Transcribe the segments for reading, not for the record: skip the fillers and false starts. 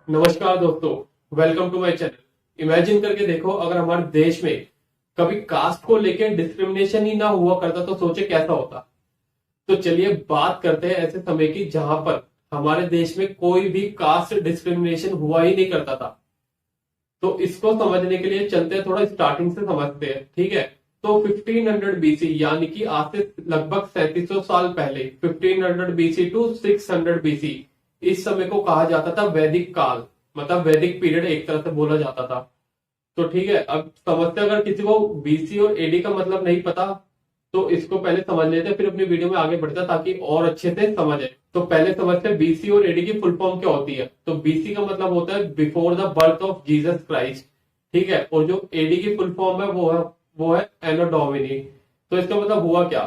नमस्कार दोस्तों, welcome to my channel. Imagine करके देखो, अगर हमारे देश में कभी कास्ट को लेकर डिस्क्रिमिनेशन ही ना हुआ करता तो सोचे कैसा होता। तो चलिए बात करते हैं ऐसे समय की जहां पर हमारे देश में कोई भी कास्ट डिस्क्रिमिनेशन हुआ ही नहीं करता था। तो इसको समझने के लिए चलते हैं, थोड़ा स्टार्टिंग से समझते हैं, ठीक है। तो 1500 बीसी यानी कि आज से लगभग 3700 साल पहले, 1500 बीसी टू 600 बीसी, इस समय को कहा जाता था वैदिक काल। मतलब वैदिक पीरियड एक तरह से बोला जाता था। तो ठीक है, अब समझते हैं, अगर किसी को बीसी और एडी का मतलब नहीं पता तो इसको पहले समझ लेते हैं, फिर अपनी वीडियो में आगे बढ़ते हैं ताकि और अच्छे से समझ आए। तो पहले समझते हैं बीसी और एडी की फुल फॉर्म क्या होती है। तो बीसी का मतलब होता है before the birth of Jesus Christ, ठीक है। और जो एडी की फुल फॉर्म है वो है एनो डोमिनी। तो इसका मतलब हुआ क्या,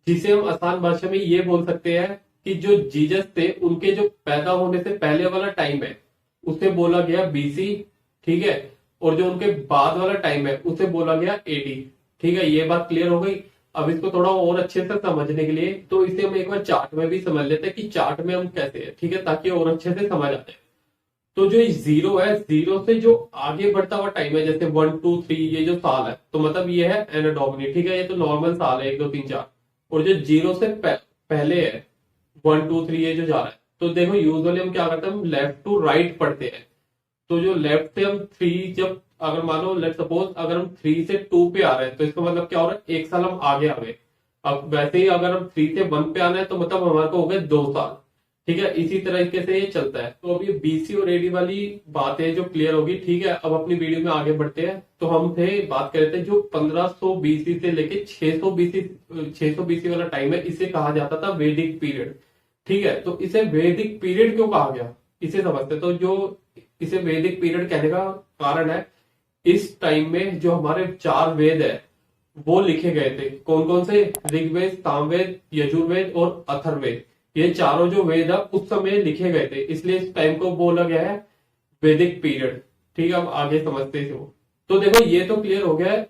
जिसे हम आसान भाषा में ये बोल सकते हैं कि जो जीसस थे उनके जो पैदा होने से पहले वाला टाइम है उसे बोला गया बीसी, ठीक है। और जो उनके बाद वाला टाइम है उसे बोला गया एडी, ठीक है। ये बात क्लियर हो गई। अब इसको थोड़ा और अच्छे से समझने के लिए तो इसे हम एक बार चार्ट में भी समझ लेते हैं कि चार्ट में हम कैसे है, ठीक है, ताकि और अच्छे से समझ आते हैं। तो जो जीरो है, जीरो से जो आगे बढ़ता हुआ टाइम है, जैसे 1 2 3, ये जो साल है तो मतलब ये है एनो डोमिनी, ठीक है। ये तो नॉर्मल साल है, 1 2 3 4। और जो जीरो से पहले है 1 2 3, ये जो जा रहा है, तो देखो यूजुअली हम क्या करते हैं, हम लेफ्ट टू राइट पढ़ते हैं। तो जो लेफ्ट से हम थ्री, जब अगर मानो लेट सपोज अगर हम 3 से 2 पे आ रहे हैं तो इसका मतलब क्या हो रहा है, एक साल हम आगे आ गए। अब वैसे ही अगर हम 3 से 1 पे आना है तो मतलब हमारे को हो गए 2 साल, ठीक है। इसी तरीके से ये चलता है। तो अब ये बीसी और एडी वाली बातें जो क्लियर होगी, ठीक है। अब अपनी वीडियो में आगे बढ़ते हैं। तो हम थे बात कर रहे थे जो 1500 बीसी से लेके 600 बीसी वाला टाइम है, इसे कहा जाता था वैदिक पीरियड, ठीक है। तो इसे वैदिक पीरियड क्यों कहा गया, इसे समझते। तो जो इसे वैदिक पीरियड कहने का कारण है, इस टाइम में जो हमारे 4 वेद है वो लिखे गए थे। कौन कौन से, ऋग्वेद, सामवेद, यजुर्वेद और अथर्ववेद। ये चारों जो वेद है उस समय लिखे गए थे, इसलिए इस टाइम को बोला गया है वैदिक पीरियड, ठीक है। अब आगे समझते हो। तो देखो ये तो क्लियर हो गया है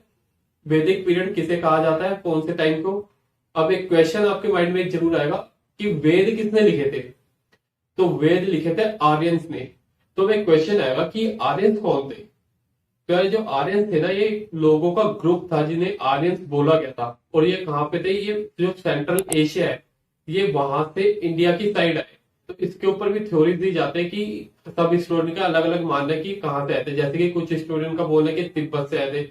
वैदिक पीरियड किसे कहा जाता है, कौन से टाइम को। अब एक क्वेश्चन आपके माइंड में जरूर आएगा कि वेद किसने लिखे थे। तो वेद लिखे थे आर्यंस ने। तो एक क्वेश्चन आएगा कि आर्यंस कौन थे। तो यार जो आर्यंस थे ना, ये लोगों का ग्रुप था जिन्हें आर्यंस बोला गया था। और ये कहाँ पे थे, ये जो सेंट्रल एशिया है, ये वहां से इंडिया की साइड आए। तो इसके ऊपर भी थ्योरी दी जाती है कि सब स्टूडेंट का अलग अलग मानना है कि कहाँ से आए थे। जैसे कि कुछ स्टूडेंट का बोलना है कि तिब्बत से आए थे,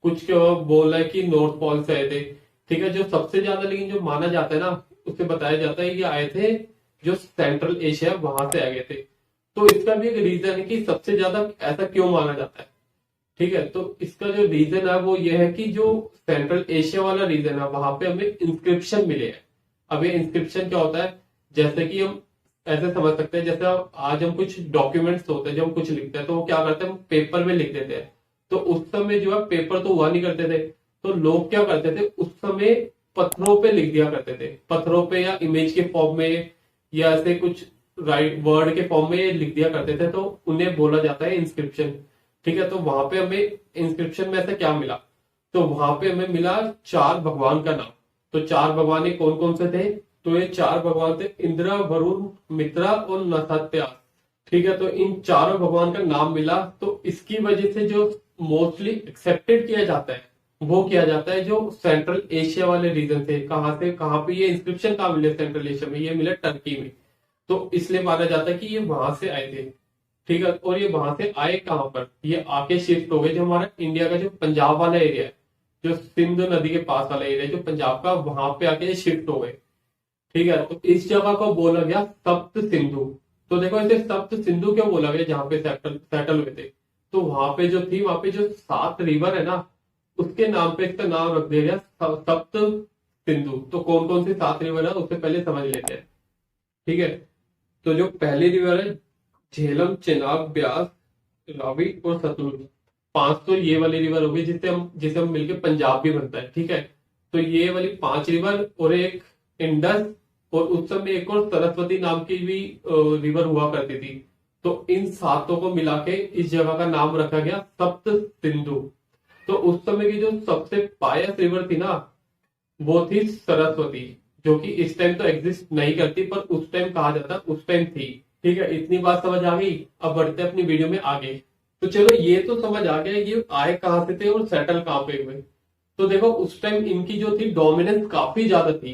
कुछ का बोलना है कि नॉर्थ पोल से आए थे, ठीक है। जो सबसे ज्यादा लेकिन जो माना जाता है ना, उसे बताया जाता है कि आए थे जो सेंट्रल एशिया वहां से आ गए थे। तो इसका भी एक रीजन है कि सबसे ज्यादा ऐसा क्यों माना जाता है, ठीक है। तो इसका जो रीजन है वो ये है कि जो सेंट्रल एशिया वाला रीजन है वहां पे हमें इंस्क्रिप्शन मिले हैं। अब ये इंस्क्रिप्शन क्या होता है, जैसे कि हम ऐसे समझ सकते हैं, जैसे आज हम कुछ डॉक्यूमेंट्स होते हैं, जब हम कुछ लिखते हैं तो वो क्या करते हैं, हम पेपर में लिख देते हैं। तो उस समय जो है पेपर तो हुआ नहीं करते थे, तो लोग क्या करते थे उस समय, पत्थरों पे लिख दिया करते थे। पत्थरों पे या इमेज के फॉर्म में या ऐसे कुछ राइट वर्ड के फॉर्म में लिख दिया करते थे, तो उन्हें बोला जाता है इंस्क्रिप्शन, ठीक है। तो वहां पे हमें इंस्क्रिप्शन में ऐसा क्या मिला, तो वहां पे हमें मिला 4 भगवान का नाम। तो 4 भगवान ये कौन कौन से थे, तो ये 4 भगवान थे इंद्र, वरुण, मित्रा और नसत्या, ठीक है। तो इन चारों भगवान का नाम मिला। तो इसकी वजह से जो मोस्टली एक्सेप्टेड किया जाता है वो किया जाता है जो सेंट्रल एशिया वाले रीजन थे। कहाँ से, कहाँ पे ये इंस्क्रिप्शन कहाँ मिले, सेंट्रल एशिया में, ये मिले टर्की में। तो इसलिए माना जाता है कि ये वहां से आए थे, ठीक है। और ये वहां से आए कहां पर, ये आके शिफ्ट हो गए जो हमारा इंडिया का जो पंजाब वाला एरिया है, जो सिंधु नदी के पास वाला एरिया जो पंजाब का, वहां पे आके शिफ्ट हो गए, ठीक है। तो इस जगह को बोला गया सप्त सिंधु। तो देखो इसे सप्त सिंधु क्यों बोला गया, जहां पे सेटल हुए थे। तो वहां पे जो थी, वहां पे जो 7 रिवर है ना, उसके नाम पे इसका नाम रख दिया गया सप्त सिंधु। तो कौन कौन सी 7 रिवर है उससे पहले समझ लेते हैं, ठीक है। तो जो पहली रिवर है, झेलम, चेनाब, ब्यास, रावी और सतलुज, 5 तो ये वाली रिवर होगी जिसे हम मिलके पंजाब भी बनता है, ठीक है। तो ये वाली 5 रिवर और एक इंडस, और उस समय एक और सरस्वती नाम की भी रिवर हुआ करती थी। तो इन 7 को मिला के इस जगह का नाम रखा गया सप्त सिंधु। तो उस समय की जो सबसे पायस रिवर थी ना, वो थी सरस्वती, जो कि इस टाइम तो एग्जिस्ट नहीं करती, पर उस टाइम कहा जाता उस टाइम थी। ठीक है, इतनी बात समझ आ गई। अब बढ़ते हैं अपनी वीडियो में आगे। तो चलो ये तो समझ आ गया ये आए कहाँ से थे और सेटल कहाँ पे हुए। तो देखो उस टाइम इनकी जो थी डोमिनेंस काफी ज्यादा थी।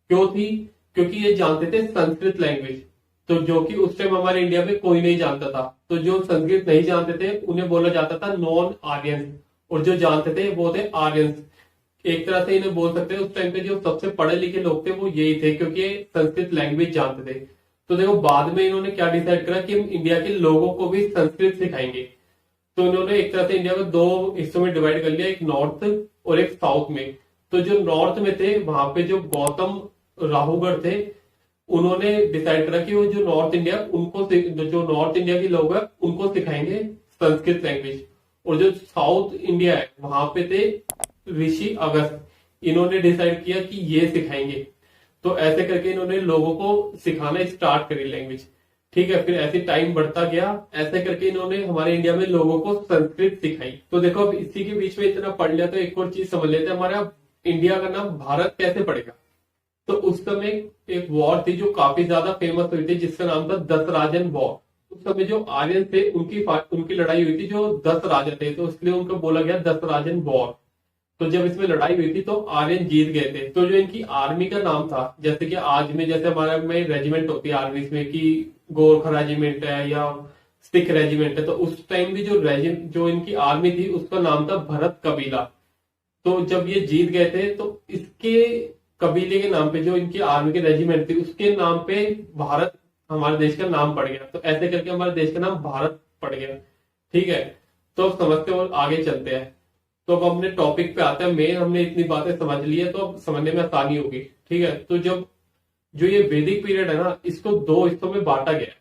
क्यों थी? क्योंकि ये जानते थे संस्कृत लैंग्वेज, तो जो कि उस टाइम हमारे इंडिया में कोई नहीं जानता था। तो जो संस्कृत नहीं जानते थे उन्हें बोला जाता था नॉन आर्यंस, और जो जानते थे वो थे आर्यंस। एक तरह से इन्हें बोल सकते हैं उस टाइम पे जो सबसे पढ़े लिखे लोग थे वो यही थे, क्योंकि ये संस्कृत लैंग्वेज जानते थे। तो देखो बाद में इन्होंने क्या डिसाइड करा कि हम इंडिया के लोगों को भी संस्कृत सिखाएंगे। तो इन्होंने एक तरह से इंडिया में दो हिस्सों में डिवाइड कर लिया, एक नॉर्थ और एक साउथ में। तो जो नॉर्थ में थे वहां पे जो गौतम राहुगढ़ थे, उन्होंने डिसाइड करा कि वो जो नॉर्थ इंडिया उनको जो नॉर्थ इंडिया के लोग हैं उनको सिखाएंगे संस्कृत लैंग्वेज। और जो साउथ इंडिया है वहां पे थे ऋषि अगस्त, इन्होंने डिसाइड किया कि ये सिखाएंगे। तो ऐसे करके इन्होंने लोगों को सिखाना स्टार्ट करी लैंग्वेज। ठीक है, फिर ऐसे टाइम बढ़ता गया, ऐसे करके इन्होंने हमारे इंडिया में लोगों को संस्कृत सिखाई। तो देखो अब इसी के बीच में इतना पढ़ लिया तो एक और चीज समझ लेते हैं, हमारा इंडिया का नाम भारत कैसे पड़ेगा। तो उस समय एक वॉर थी जो काफी ज्यादा फेमस हुई थी, जिसका नाम था दसराजन वॉर। उस समय जो आर्यन थे उनकी लड़ाई हुई थी जो 10 राजा थे, तो इसलिए उनको बोला गया दसराजन वॉर। तो जब इसमें लड़ाई हुई थी तो आर्यन जीत गए थे। तो जो इनकी आर्मी का नाम था, जैसे कि आज में जैसे हमारे में रेजिमेंट होती है आर्मी में कि गोरखा रेजिमेंट है या सिख रेजिमेंट है, तो उस टाइम भी जो इनकी आर्मी थी उसका नाम था भरत कबीला। तो जब ये जीत गए थे तो इसके कबीले के नाम पे जो इनकी आर्मी की रेजिमेंट थी उसके नाम पे भारत हमारे देश का नाम पड़ गया। तो ऐसे करके हमारे देश का नाम भारत पड़ गया। ठीक है, तो अब समझते और आगे चलते हैं। तो अब अपने टॉपिक पे आते हैं। मेन हमने इतनी बातें समझ ली है तो अब समझने में आसानी होगी। ठीक है, तो जब जो ये वैदिक पीरियड है ना, इसको दो हिस्सों में बांटा गया है।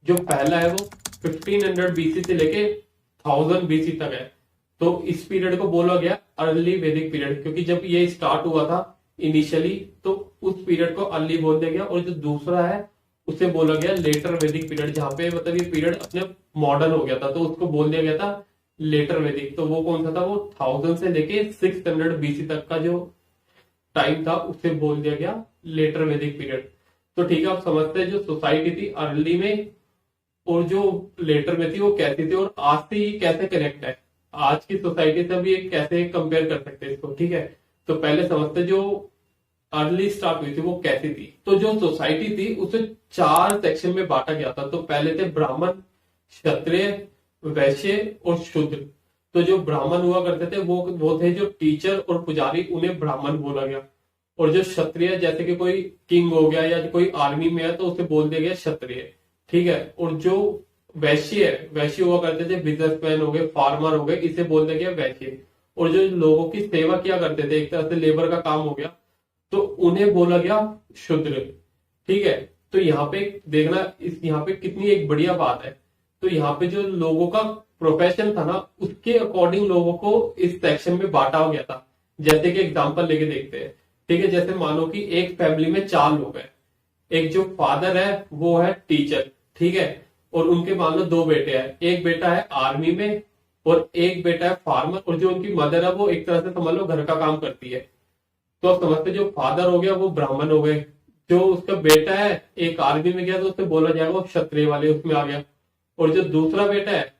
जो पहला है वो 1500 बीसी से लेके 1000 बीसी तक है। तो इस पीरियड को बोला गया अर्ली वैदिक पीरियड, क्योंकि जब ये स्टार्ट हुआ था इनिशियली तो उस पीरियड को अर्ली बोल दिया गया। और जो दूसरा है उसे बोला गया लेटर वैदिक पीरियड, जहां पे मतलब ये पीरियड अपने मॉडर्न हो गया था तो उसको बोल दिया गया था लेटर वैदिक। तो वो कौन सा था? वो 1000 से लेके 600 बीसी तक का जो टाइम था उसे बोल दिया गया लेटर वैदिक पीरियड। तो ठीक है, आप समझते हैं जो सोसाइटी थी अर्ली में और जो लेटर में थी वो कैसी थी और आज से ये कैसे कनेक्ट है, आज की सोसाइटी से भी ये कैसे कंपेयर कर सकते हैं इसको। ठीक है, तो पहले समझते जो अर्ली स्टार्ट हुई थी वो कैसी थी। तो जो सोसाइटी थी उसे 4 सेक्शन में बांटा गया था। तो पहले थे ब्राह्मण, क्षत्रिय, वैश्य और शूद्र। तो जो ब्राह्मण हुआ करते थे वो थे जो टीचर और पुजारी, उन्हें ब्राह्मण बोला गया। और जो क्षत्रिय जैसे कि कोई किंग हो गया या कोई आर्मी में है तो उसे बोल दिया गया क्षत्रिय। ठीक है, और जो वैश्य हुआ करते थे, बिजनेसमैन हो गए, फार्मर हो गए, इसे बोल दिया गया वैश्य। और जो लोगों की सेवा किया करते थे, एक तरह से लेबर का काम हो गया, तो उन्हें बोला गया शूद्र। ठीक है, तो यहाँ पे देखना यहाँ पे कितनी एक बढ़िया बात है। तो यहाँ पे जो लोगों का प्रोफेशन था ना उसके अकॉर्डिंग लोगों को इस सेक्शन में बांटा हो गया था। जैसे कि एग्जांपल लेके देखते हैं। ठीक है, जैसे मानो कि एक फैमिली में 4 लोग हैं। एक जो फादर है वो है टीचर, ठीक है, और उनके मान लो 2 बेटे हैं। एक बेटा है आर्मी में और एक बेटा है फार्मर, और जो उनकी मदर है वो एक तरह से समझ लो घर का काम करती है। तो आप समझते जो फादर हो गया वो ब्राह्मण हो गए। जो उसका बेटा है एक आर्मी में गया तो उसे बोला जाएगा वो क्षत्रिय वाले उसमें आ गया। और जो दूसरा बेटा है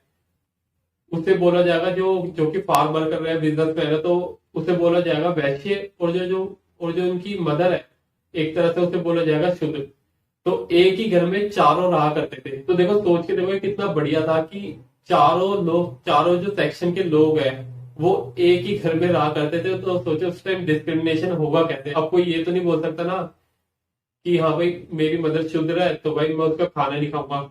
उसे बोला जाएगा जो कि फार्मर कर रहा है, बिजनेस मैन है, तो उसे बोला जाएगा वैश्य। और जो उनकी मदर है एक तरह से उसे बोला जाएगा शूद्र। तो एक ही घर में चारों रहा करते थे। तो देखो सोच के देखो कितना बढ़िया था कि चारों जो सेक्शन के लोग हैं वो एक ही घर में रहा करते थे। तो सोचो उस टाइम डिस्क्रिमिनेशन होगा कैसे। अब कोई ये तो नहीं बोल सकता ना कि हाँ भाई मेरी मदर शूद्र है तो भाई मैं उसका खाना नहीं खाऊंगा,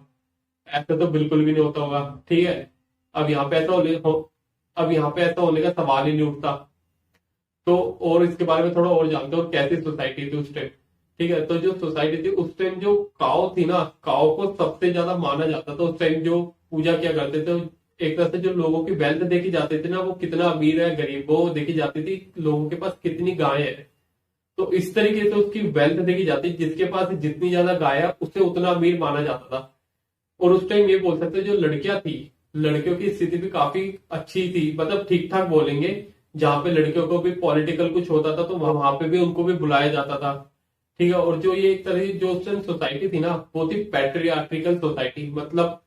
ऐसा तो बिल्कुल भी नहीं होता होगा। ठीक है, अब यहाँ पे ऐसा होने का सवाल ही नहीं उठता। तो और इसके बारे में थोड़ा और जानते हो कैसी सोसाइटी थी उस टाइम। ठीक है, तो जो सोसाइटी थी उस टाइम जो काऊ थी ना, काऊ को सबसे ज्यादा माना जाता था। उस टाइम जो पूजा किया करते थे, एक तरह से जो लोगों की वेल्थ देखी जाती थी ना, वो कितना अमीर है गरीब वो देखी जाती थी, लोगों के पास कितनी गाय है। तो इस तरीके से उसकी वेल्थ देखी जाती, जिसके पास जितनी ज्यादा गाय है उसे उतना अमीर माना जाता था। और उस टाइम ये बोल सकते जो लड़कियां थी, लड़कियों की स्थिति भी काफी अच्छी थी, मतलब ठीक ठाक बोलेंगे। जहां पे लड़कियों को भी पॉलिटिकल कुछ होता था तो वहां पे भी उनको भी बुलाया जाता था। ठीक है। और जो ये एक तरह की जो उस टाइम सोसाइटी थी ना, वो थी पैट्रियार्किकल सोसाइटी, मतलब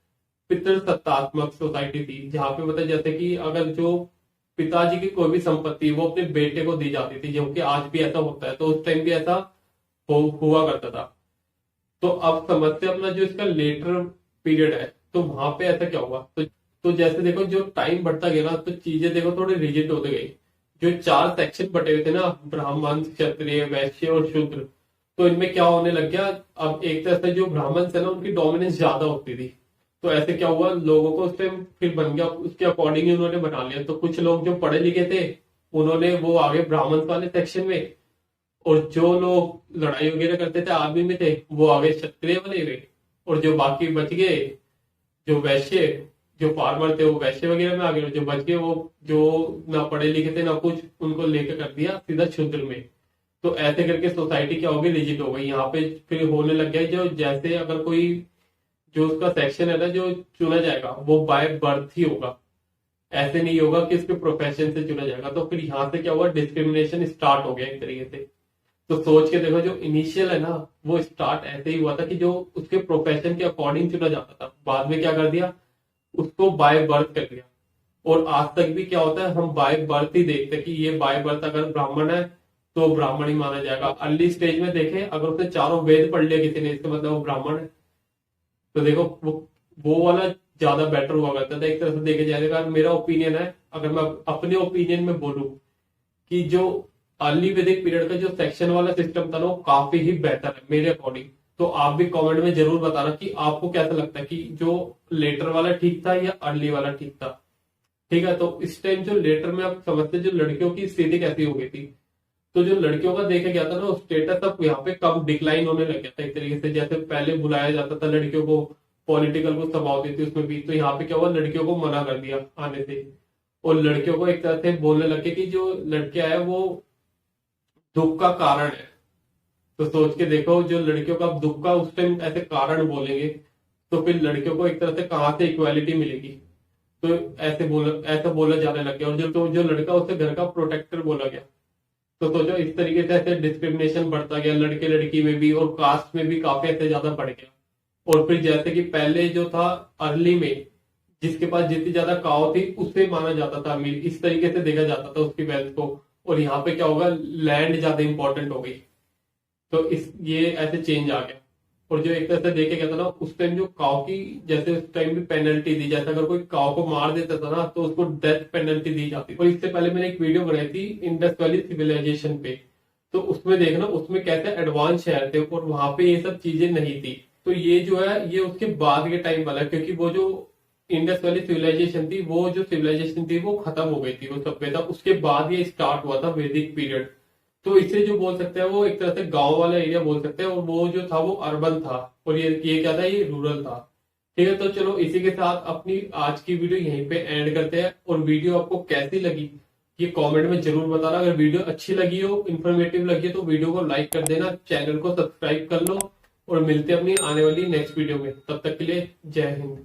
पितृसत्तात्मक सोसाइटी थी, जहां पे मतलब जैसे कि अगर जो पिताजी की कोई भी संपत्ति वो अपने बेटे को दी जाती थी, जो कि आज भी ऐसा होता है, तो उस टाइम भी ऐसा हुआ करता था। तो अब समझते हैं अपना जो इसका लेटर पीरियड है, तो वहां पे ऐसा क्या हुआ। तो जैसे देखो जो टाइम बढ़ता गया ना, तो चीजें देखो थोड़ी रिजिड होती गई। जो 4 सेक्शन बटे हुए थे ना, ब्राह्मण, क्षत्रिय, वैश्य और शूद्र, तो इनमें क्या होने लग गया, अब एक तरह से जो ब्राह्मण थे ना, उनकी डोमिनेंस ज्यादा होती थी। तो ऐसे क्या हुआ, लोगों को उस टाइम फिर बन गया, उसके अकॉर्डिंग ही उन्होंने बना लिया। तो कुछ लोग जो पढ़े लिखे थे, उन्होंने वो आगे ब्राह्मण वाले सेक्शन में, और जो लोग लड़ाई वगैरह करते थे आर्मी में थे, वो आगे क्षत्रिय बने हुए, और जो बाकी बच गए, जो वैश्य, जो फार्मर थे, वो वैश्य वगैरह में आ गए, और जो बच गए वो जो ना पढ़े लिखे थे ना कुछ, उनको लेकर कर दिया सीधा शूद्र में। तो ऐसे करके सोसाइटी क्या होगी, रिजिड हो गई। यहाँ पे फिर होने लग गया जो जैसे अगर कोई जो उसका सेक्शन है ना जो चुना जाएगा, वो बाय बर्थ ही होगा, ऐसे नहीं होगा कि उसके प्रोफेशन से चुना जाएगा। तो फिर यहाँ से क्या हुआ, डिस्क्रिमिनेशन स्टार्ट हो गया एक तरीके से। तो सोच के देखो, जो इनिशियल है ना, वो स्टार्ट ऐसे ही हुआ था कि जो उसके प्रोफेशन के अकॉर्डिंग चुना जाता था, बाद में क्या कर दिया, उसको बाय बर्थ कर दिया। और आज तक भी क्या होता है, हम बाय बर्थ ही देखते हैं कि ये बाय बर्थ अगर ब्राह्मण है तो ब्राह्मण ही माना जाएगा। अर्ली स्टेज में देखें, अगर उसने चारों वेद पढ़ लिया किसी ने, इसका मतलब वो ब्राह्मण है। तो देखो वो वाला ज्यादा बेटर हुआ करता था एक तरह से देखे जाएगा। मेरा ओपिनियन है, अगर मैं अपने ओपिनियन में बोलूं, कि जो अर्ली वैदिक पीरियड का जो सेक्शन वाला सिस्टम था ना, वो काफी ही बेहतर है मेरे अकॉर्डिंग। तो आप भी कमेंट में जरूर बताना कि आपको कैसा लगता है, कि जो लेटर वाला ठीक था या अर्ली वाला ठीक था। ठीक है। तो इस टाइम जो लेटर में आप समझते जो लड़कियों की स्थिति कैसी हो गई थी, तो जो लड़कियों का देखा गया था ना, स्टेटस अब यहाँ पे कम डिक्लाइन होने लग गया था एक तरीके से। जैसे पहले बुलाया जाता था लड़कियों को, पॉलिटिकल को सभा होती थी उसमें भी, तो यहाँ पे क्या हुआ, लड़कियों को मना कर दिया आने से। और लड़कियों को एक तरह से बोलने लगे कि जो लड़कियां है वो दुख का कारण है। तो सोच के देखो, जो लड़कियों का दुख का उस टाइम ऐसे कारण बोलेंगे, तो फिर लड़कियों को एक तरह से कहाँ से इक्वालिटी मिलेगी। तो ऐसा बोला जाने लग गया, और जो लड़का उसे घर का प्रोटेक्टर बोला गया। तो सोचो, इस तरीके से ऐसे डिस्क्रिमिनेशन बढ़ता गया, लड़के लड़की में भी, और कास्ट में भी काफी ऐसे ज्यादा बढ़ गया। और फिर जैसे कि पहले जो था अर्ली में, जिसके पास जितनी ज्यादा काव थी उसे माना जाता था अमीर, इस तरीके से देखा जाता था उसकी वेल्थ को। और यहाँ पे क्या होगा, लैंड ज्यादा इंपॉर्टेंट हो गई। तो इस ये ऐसे चेंज आ गया। और जो एक तरह से देखे गया था ना, उस टाइम जो काव की, जैसे उस टाइम भी पेनल्टी दी, जैसे अगर कोई काव को मार देता था ना, तो उसको डेथ पेनल्टी दी जाती। और इससे पहले मैंने एक वीडियो बनाई थी इंडस वैली सिविलाइजेशन पे, तो उसमें देखना, उसमें कैसे एडवांस शहर थे और वहां पे ये सब चीजें नहीं थी। तो ये जो है, ये उसके बाद के टाइम वाला है, क्योंकि वो जो इंडस वैली सिविलाइजेशन थी, वो जो सिविलाइजेशन थी वो खत्म हो गई थी, वो सभ्यता। उसके बाद ये स्टार्ट हुआ था वैदिक पीरियड। तो इसे जो बोल सकते हैं, वो एक तरह से गांव वाला एरिया बोल सकते हैं, और वो जो था वो अर्बन था, और ये क्या था, ये रूरल था। ठीक है। तो चलो, इसी के साथ अपनी आज की वीडियो यहीं पे एंड करते हैं। और वीडियो आपको कैसी लगी ये कमेंट में जरूर बताना। अगर वीडियो अच्छी लगी हो, इन्फॉर्मेटिव लगी हो, तो वीडियो को लाइक कर देना, चैनल को सब्सक्राइब कर लो, और मिलते हैं अपनी आने वाली नेक्स्ट वीडियो में। तब तक के लिए जय हिंद।